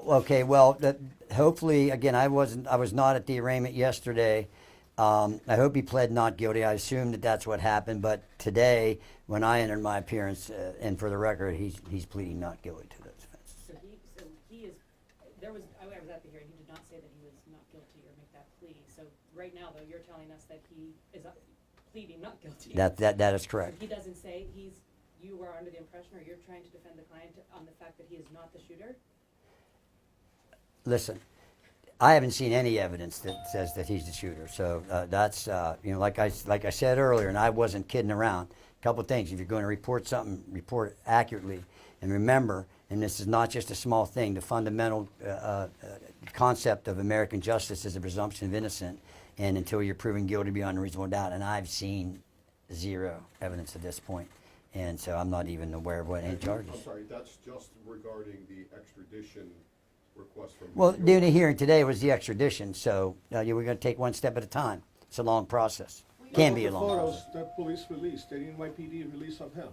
Okay, well, hopefully, again, I was not at the arraignment yesterday. I hope he pled not guilty. I assume that that's what happened. But today, when I entered my appearance, and for the record, he's pleading not guilty to those offenses. So he is. There was. I was at the hearing. He did not say that he was not guilty or make that plea. So right now, though, you're telling us that he is pleading not guilty. That is correct. So he doesn't say you were under the impression, or you're trying to defend the client on the fact that he is not the shooter? Listen, I haven't seen any evidence that says that he's the shooter. So that's like I said earlier, and I wasn't kidding around. A couple of things: if you're going to report something, report it accurately, and remember. And this is not just a small thing. The fundamental concept of American justice is a presumption of innocence, and until you're proven guilty beyond a reasonable doubt. And I've seen zero evidence at this point, and so I'm not even aware of what any charges. I'm sorry, that's just regarding the extradition request from. Well, doing a hearing today was the extradition, so we're going to take one step at a time. It's a long process. Can be a long process. The photos that police released, the NYPD release of him.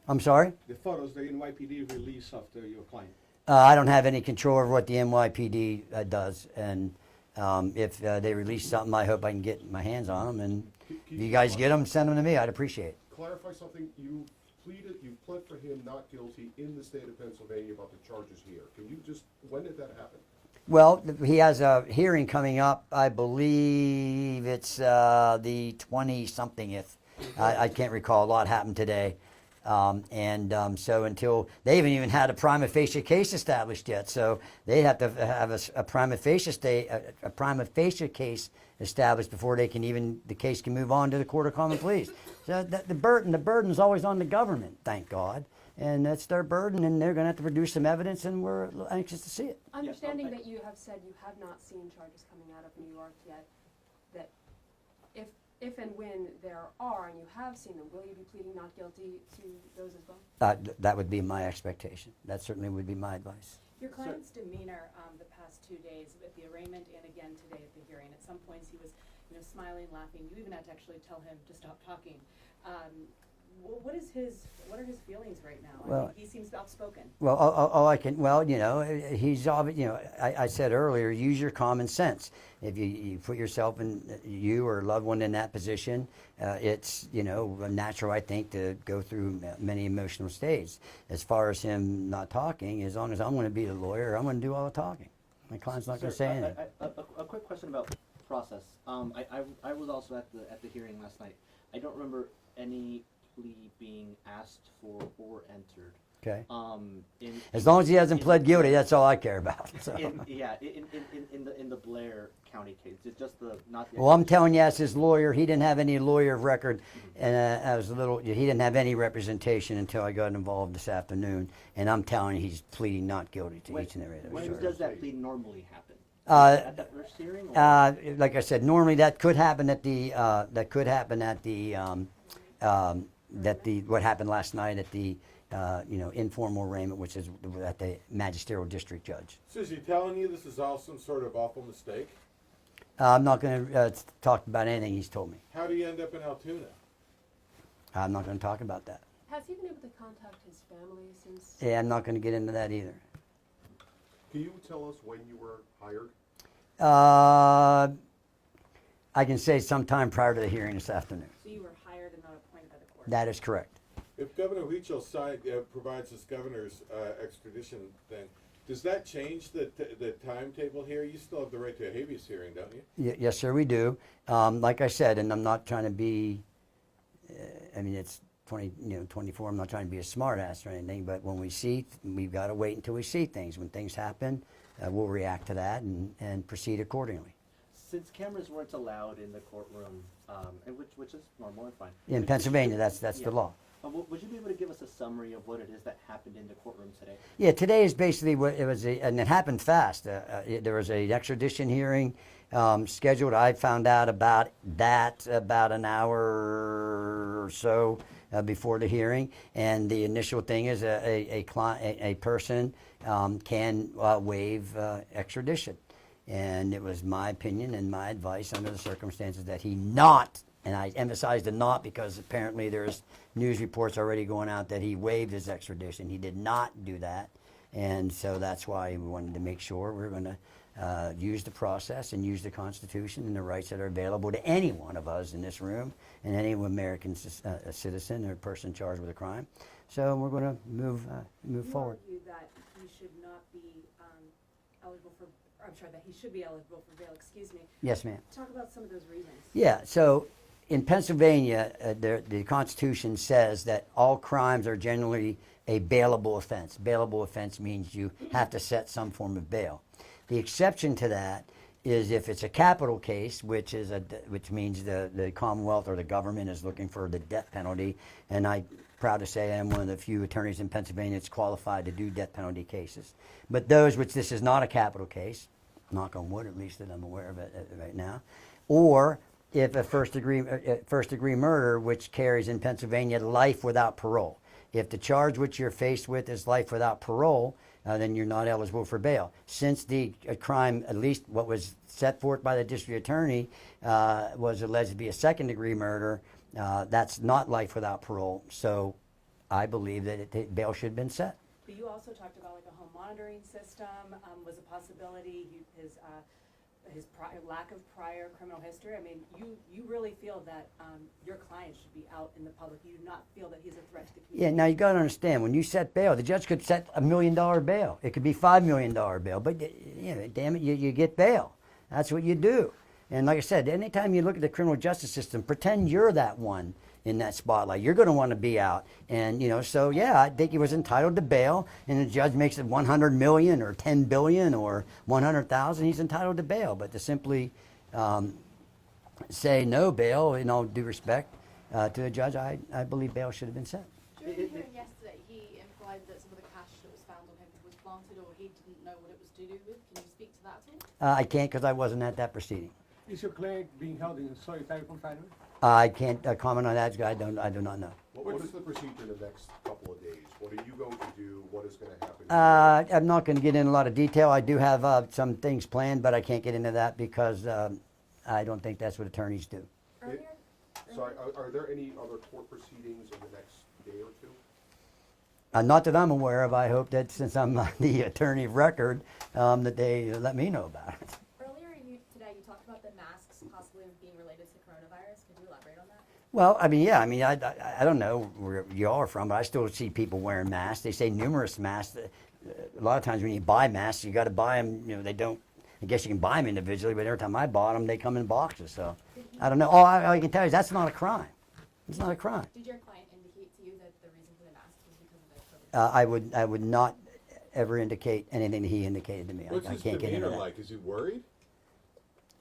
I'm sorry? The photos the NYPD release of your client. I don't have any control over what the NYPD does, and if they release something, I hope I can get my hands on them. And if you guys get them, send them to me. I'd appreciate it. Clarify something. You pled for him not guilty in the state of Pennsylvania about the charges here. Can you just, when did that happen? Well, he has a hearing coming up. I believe it's the 20-somethingth. I can't recall. A lot happened today. So until they haven't even had a prima facie case established yet, so they have to have a prima facie case established before the case can move on to the Court of Common Pleas. So the burden's always on the government, thank God, and that's their burden, and they're going to have to produce some evidence, and we're anxious to see it. Understanding that you have said you have not seen charges coming out of New York yet, that if and when there are, and you have seen them, will you be pleading not guilty to those as well? That would be my expectation. That certainly would be my advice. Your client's demeanor the past 2 days at the arraignment and again today at the hearing. At some points he was, smiling, laughing. You even had to actually tell him to stop talking. What are his feelings right now? Well, he seems outspoken. Well, he's I said earlier, use your common sense. If you put yourself you or a loved one in that position, it's natural, I think, to go through many emotional states. As far as him not talking, as long as I'm going to be the lawyer, I'm going to do all the talking. My client's not going to say anything. A quick question about process. I was also at the hearing last night. I don't remember any plea being asked for or entered. Okay. As long as he hasn't pled guilty, that's all I care about. So. In the Blair County case, it's just not the. Well, I'm telling you, as his lawyer, he didn't have any lawyer of record, and he didn't have any representation until I got involved this afternoon. And I'm telling you, he's pleading not guilty to each and every of those charges. When does that plea normally happen? At that first hearing? Like I said, normally that could happen at what happened last night at the informal arraignment, which is at the magisterial district judge. So is he telling you this is all some sort of awful mistake? I'm not going to talk about anything he's told me. How do you end up in Altoona? I'm not going to talk about that. Has he been able to contact his family since? Yeah, I'm not going to get into that either. Can you tell us when you were hired? I can say sometime prior to the hearing this afternoon. So you were hired and not appointed by the court? That is correct. If Governor Huichel provides this governor's extradition thing, does that change the timetable here? You still have the right to a habeas hearing, don't you? Yes, sir, we do. Like I said, and I'm not trying to be, it's 24. I'm not trying to be a smart ass or anything, but when we've got to wait until we see things. When things happen, we'll react to that and proceed accordingly. Since cameras weren't allowed in the courtroom, which is normal and fine. In Pennsylvania, that's the law. Would you be able to give us a summary of what it is that happened in the courtroom today? Yeah, today is basically what it was, and it happened fast. There was an extradition hearing scheduled. I found out about that about an hour or so before the hearing, and the initial thing is a person can waive extradition. And it was my opinion and my advice under the circumstances that he not, and I emphasize the not because apparently there's news reports already going out that he waived his extradition. He did not do that. And so that's why we wanted to make sure we're going to use the process and use the Constitution and the rights that are available to any one of us in this room and any American citizen or person charged with a crime. So we're going to move forward. You argue that he should not be eligible for, I'm sorry, that he should be eligible for bail, excuse me. Yes, ma'am. Talk about some of those reasons. Yeah, so in Pennsylvania, the Constitution says that all crimes are generally a bailable offense. Bailable offense means you have to set some form of bail. The exception to that is if it's a capital case, which means the Commonwealth or the government is looking for the death penalty, and I'm proud to say I'm one of the few attorneys in Pennsylvania that's qualified to do death penalty cases. But those which this is not a capital case, knock on wood at least that I'm aware of it right now, or if a first degree murder, which carries in Pennsylvania life without parole. If the charge which you're faced with is life without parole, then you're not eligible for bail. Since the crime, at least what was set forth by the district attorney, was alleged to be a second degree murder, that's not life without parole. So I believe that bail should have been set. But you also talked about like a home monitoring system was a possibility. His lack of prior criminal history. I mean, you really feel that your client should be out in the public. You do not feel that he's a threat to the community. Yeah, now you got to understand, when you set bail, the judge could set $1 million bail. It could be $5 million bail, but you know, damn it, you get bail. That's what you do. And like I said, anytime you look at the criminal justice system, pretend you're that one in that spotlight. You're going to want to be out. And, you know, so yeah, I think he was entitled to bail, and the judge makes it $100 million or $10 billion or $100,000, he's entitled to bail. But to simply say no bail, in all due respect to the judge, I believe bail should have been set. During the hearing yesterday, he implied that some of the cash that was found on him was planted, or he didn't know what it was to do with. Can you speak to that at all? I can't because I wasn't at that proceeding. Is your client being held in solitary confinement? I can't comment on that. I do not know. What is the procedure in the next couple of days? What are you going to do? What is going to happen? I'm not going to get into a lot of detail. I do have some things planned, but I can't get into that because I don't think that's what attorneys do. Sorry, are there any other court proceedings in the next day or two? Not that I'm aware of. I hope that since I'm the attorney of record, that they let me know about it. Earlier today, you talked about the masks possibly being related to coronavirus. Could you elaborate on that? Well, I mean, yeah. I mean, I don't know where you all are from, but I still see people wearing masks. They say numerous masks. A lot of times when you buy masks, you got to buy them. You know, they don't. I guess you can buy them individually, but every time I bought them, they come in boxes. So I don't know. All I can tell you is that's not a crime. It's not a crime. Did your client indicate to you that the reason for the masks was because of the COVID? I would not ever indicate anything that he indicated to me. What's I his can't get into demeanor that. like? Is he worried?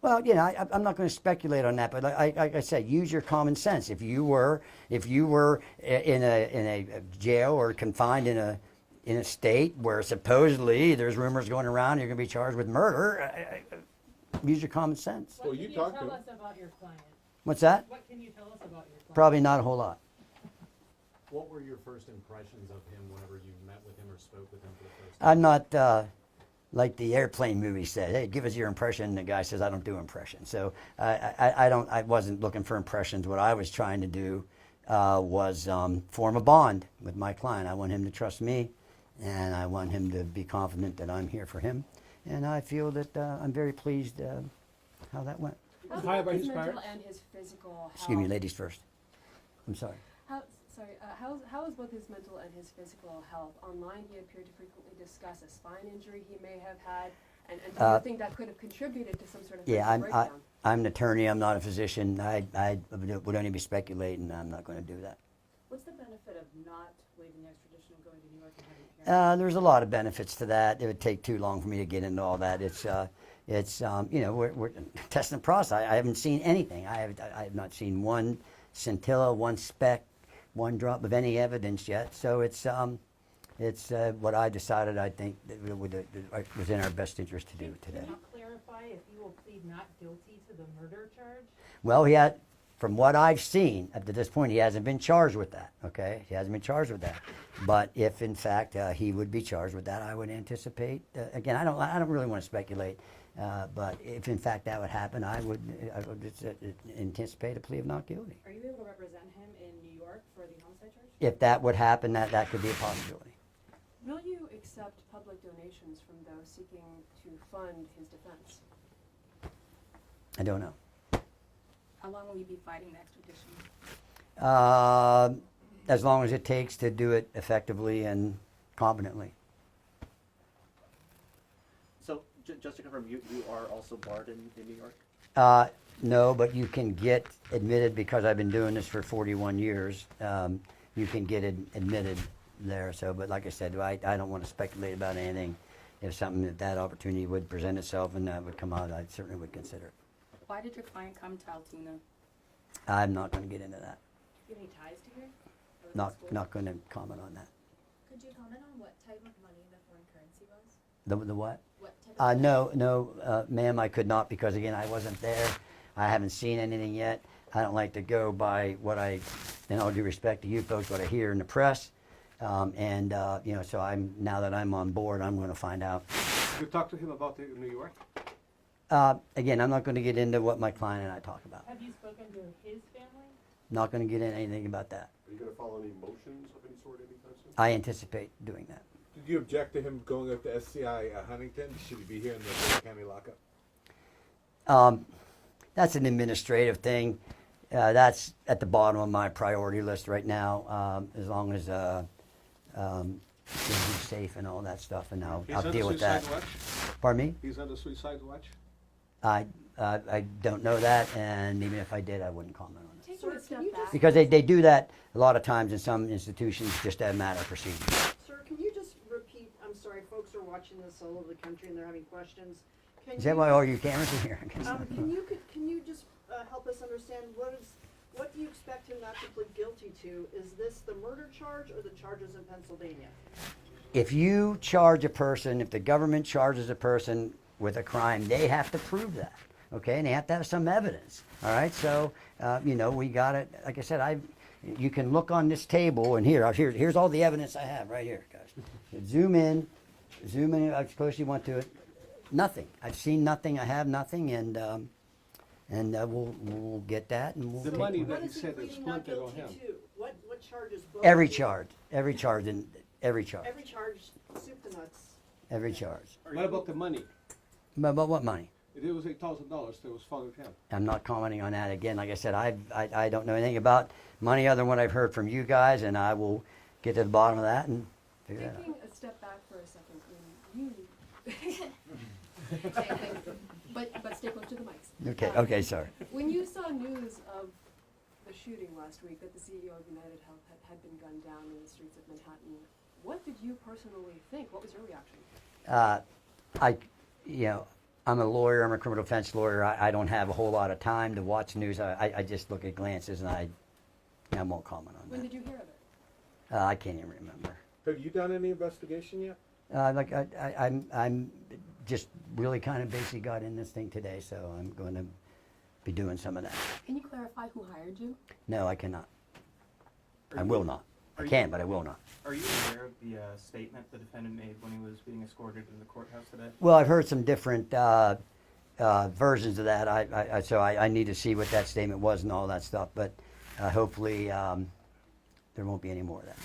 Well, you know, I'm not going to speculate on that, but like I said, use your common sense. If you were in a jail or confined in a state where supposedly there's rumors going around you're going to be charged with murder, use your common sense. Well, you talked to him. What can you tell us about your client? What's that? What can you tell us about your client? Probably not a whole lot. What were your first impressions of him whenever you met with him or spoke with him for the first time? I'm not like the airplane movie said. Hey, give us your impression. And the guy says, I don't do impressions. So I wasn't looking for impressions. What I was trying to do was form a bond with my client. I want him to trust me, and I want him to be confident that I'm here for him. And I feel that I'm very pleased how that went. How's Hired by his his mental parents? and his physical health? Excuse me, ladies first. I'm sorry. How is both his mental and his physical health? Online, he appeared to frequently discuss a spine injury he may have had, and do you think that could have contributed to some sort of Yeah, mental breakdown? I'm an attorney. I'm not a physician. I would only be speculating. I'm not going to do that. What's the benefit of not waiving the extradition and going to New York and having a hearing? There's a lot of benefits to that. It would take too long for me to get into all that. It's you know, we're testing the process. I haven't seen anything. I have not seen one scintilla, one speck, one drop of any evidence yet. So it's what I decided. I think that it was in our best interest to do today. Can you clarify if you will plead not guilty to the murder charge? Well, from what I've seen up to this point, he hasn't been charged with that. Okay, he hasn't been charged with that. But if in fact he would be charged with that, I would anticipate. Again, I don't really want to speculate. But if in fact that would happen, I would anticipate a plea of not guilty. Are you able to represent him in New York for the homicide charge? If that would happen, that could be a possibility. Will you accept public donations from those seeking to fund his defense? I don't know. How long will you be fighting the extradition? As long as it takes to do it effectively and competently. So, just to confirm, you are also barred in New York? No, but you can get admitted because I've been doing this for 41 years. You can get admitted there. So, but like I said, I don't want to speculate about anything. If that opportunity would present itself and that would come out, I certainly would consider it. Why did your client come to Altoona? I'm not going to get into that. Do you have any ties to here? Or the school? Not going to comment on that. Could you comment on what type of money the foreign currency was? The what? What type of No, ma'am, I could not because again, I wasn't there. I haven't seen anything yet. I don't like to go by what in all due respect to you folks, what I hear in the press. So now that I'm on board, I'm going to find out. You talked to him about it in New York? Again, I'm not going to get into what my client and I talk about. Have you spoken to his family? Not going to get into anything about that. Are you gonna follow any motions of any sort anytime soon? I anticipate doing that. Did you object to him going up to SCI Huntington? Should he be here in the Dade County lockup? That's an administrative thing. That's at the bottom of my priority list right now. As long as he's safe and all that stuff, and I'll deal with that. Watch? Pardon me? He's under suicide watch? I don't know that, and even if I did, I wouldn't comment on it. Taking a step back. Because they do that a lot of times in some institutions just as a matter of procedure. Sir, can you just repeat, I'm sorry, folks are watching this all over the country and they're having questions. Is that why all your cameras are here? Can you just help us understand what do you expect him not to plead guilty to? Is this the murder charge or the charges in Pennsylvania? If you charge a person, if the government charges a person with a crime, they have to prove that, okay? And they have to have some evidence, all right? So, we got it. Like I said, you can look on this table, and here's all the evidence I have right here, guys. Zoom in as close as you want to it. Nothing. I've seen nothing. I have nothing, and we'll get that, and we'll The take money it. that What he is he said is pleading not splintered on guilty him. to? What charges? Both? Every charge, every charge. Every charge, soup to nuts. Every charge. What about the money? But what money? It was $8,000 that was found with him. I'm not commenting on that again. Like I said, I don't know anything about money other than what I've heard from you guys, and I will get to the bottom of that and figure that out. Taking a step back for a second, but stay close to the mics. Okay, sorry. When you saw news of the shooting last week that the CEO of UnitedHealth had been gunned down in the streets of Manhattan, what did you personally think? What was your reaction? I'm a lawyer. I'm a criminal defense lawyer. I don't have a whole lot of time to watch news. I just look at glances, and I won't comment on When that. did you hear of it? I can't even remember. Have you done any investigation yet? I'm just really kind of basically got in this thing today, so I'm going to be doing some of that. Can you clarify who hired you? No, I cannot. I will not. I can, but I will not. Are you aware of the statement the defendant made when he was being escorted to the courthouse today? Well, I've heard some different versions of that. So I need to see what that statement was and all that stuff. But hopefully there won't be any more of that.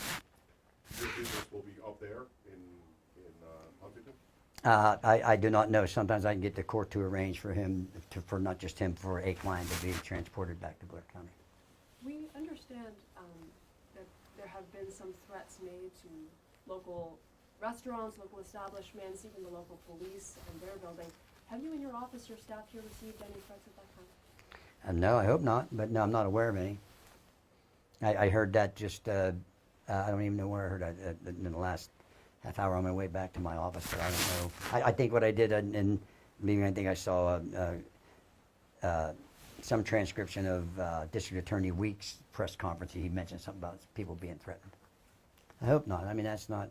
Your business will be up there in Huntington? I do not know. Sometimes I can get the court to arrange for him, for not just him, for a client to be transported back to Blair County. We understand that there have been some threats made to local restaurants, local establishments, even the local police and their building. Have you in your office, your staff here, received any threats of that kind? No, I hope not, but no, I'm not aware of any. I heard that just, I don't even know where I heard it in the last half hour on my way back to my office, but I don't know. I think what I did, and maybe I think I saw some transcription of District Attorney Weeks' press conference. He mentioned something about people being threatened. I hope not. I mean, that's not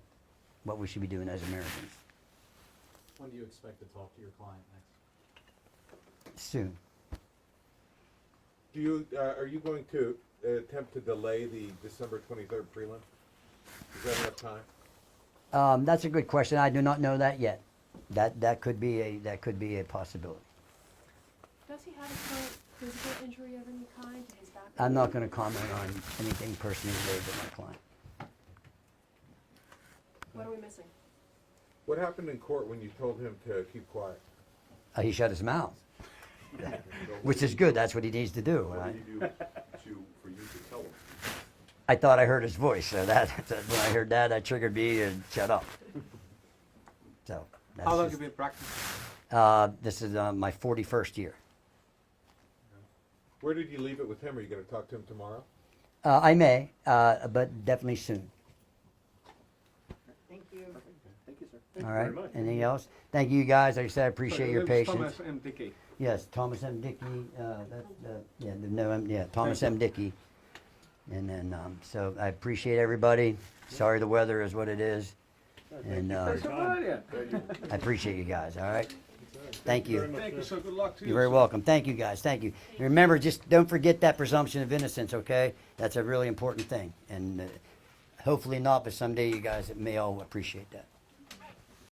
what we should be doing as Americans. When do you expect to talk to your client next? Soon. Are you going to attempt to delay the December 23rd prelim? Is that enough time? That's a good question. I do not know that yet. That could be a possibility. Does he have a current physical injury of any kind to his back? I'm not going to comment on anything personally related to my client. What are we missing? What happened in court when you told him to keep quiet? He shut his mouth, which is good. That's what he needs to do. What Right? did he do for you to tell him? I thought I heard his voice, so that when I heard that triggered me and shut up. So that's How long just- have you been practicing? this is my 41st year. Where did you leave it with him? Are you going to talk to him tomorrow? I may, but definitely soon. Thank you. Thank you, sir. All right. Anything else? Thank you guys. Like I said, I appreciate your That was patience. Thomas M. Dickey. Yes, Thomas M. Dickey. Thomas M. Dickey. And then, so I appreciate everybody. Sorry the weather is what it is. And Thanks for coming in. I appreciate you guys. All right. Thank you. Thank you, so good luck to you. You're very sir. welcome. Thank you guys. Thank you. And remember, just don't forget that presumption of innocence, okay? That's a really important thing. And hopefully not, but someday you guys may all appreciate that.